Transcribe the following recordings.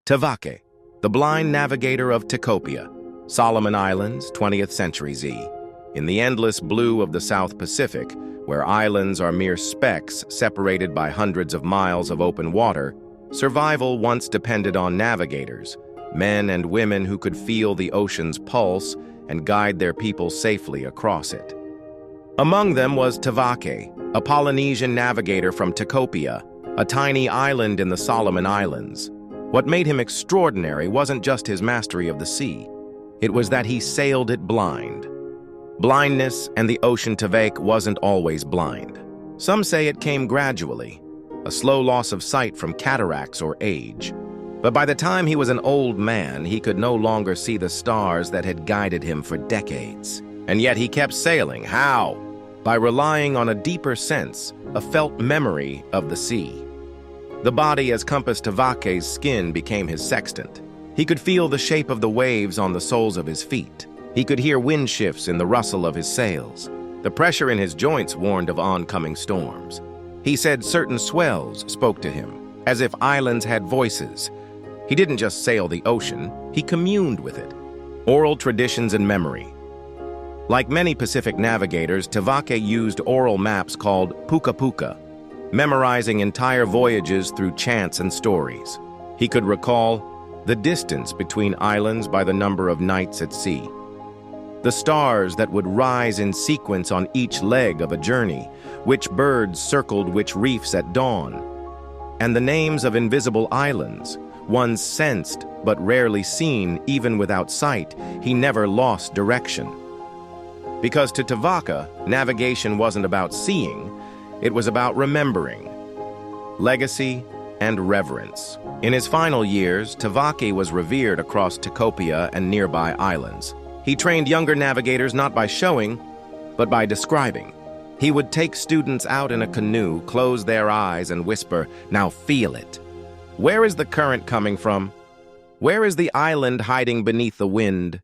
Tavake, the blind navigator of Tikopia, Solomon Islands, 20th century Z. In the endless blue of the South Pacific, where islands are mere specks separated by hundreds of miles of open water, survival once depended on navigators, men and women who could feel the ocean's pulse and guide their people safely across it. Among them was Tavake, a Polynesian navigator from Tikopia, a tiny island in the Solomon Islands. What made him extraordinary wasn't just his mastery of the sea. It was that he sailed it blind. Blindness and the ocean Tavake wasn't always blind. Some say it came gradually, a slow loss of sight from cataracts or age. But by the time he was an old man, he could no longer see the stars that had guided him for decades. And yet he kept sailing. How? By relying on a deeper sense, a felt memory of the sea. The body as compass Tavake's skin became his sextant. He could feel the shape of the waves on the soles of his feet. He could hear wind shifts in the rustle of his sails. The pressure in his joints warned of oncoming storms. He said certain swells spoke to him, as if islands had voices. He didn't just sail the ocean, he communed with it. Oral traditions and memory. Like many Pacific navigators, Tavake used oral maps called puka puka, memorizing entire voyages through chants and stories. He could recall the distance between islands by the number of nights at sea, the stars that would rise in sequence on each leg of a journey, which birds circled which reefs at dawn, and the names of invisible islands, ones sensed but rarely seen even without sight. He never lost direction. Because to Tavake, navigation wasn't about seeing, it was about remembering, legacy, and reverence. In his final years, Tavake was revered across Tikopia and nearby islands. He trained younger navigators not by showing, but by describing. He would take students out in a canoe, close their eyes, and whisper, "Now feel it. Where is the current coming from? Where is the island hiding beneath the wind?"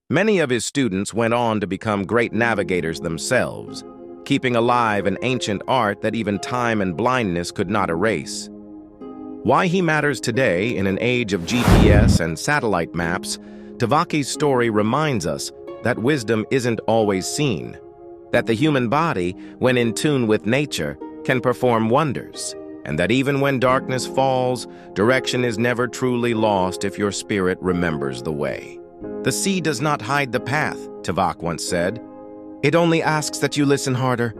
Many of his students went on to become great navigators themselves, keeping alive an ancient art that even time and blindness could not erase. Why he matters today in an age of GPS and satellite maps, Tavake's story reminds us that wisdom isn't always seen, that the human body, when in tune with nature, can perform wonders, and that even when darkness falls, direction is never truly lost if your spirit remembers the way. "The sea does not hide the path," Tavake once said. "It only asks that you listen harder."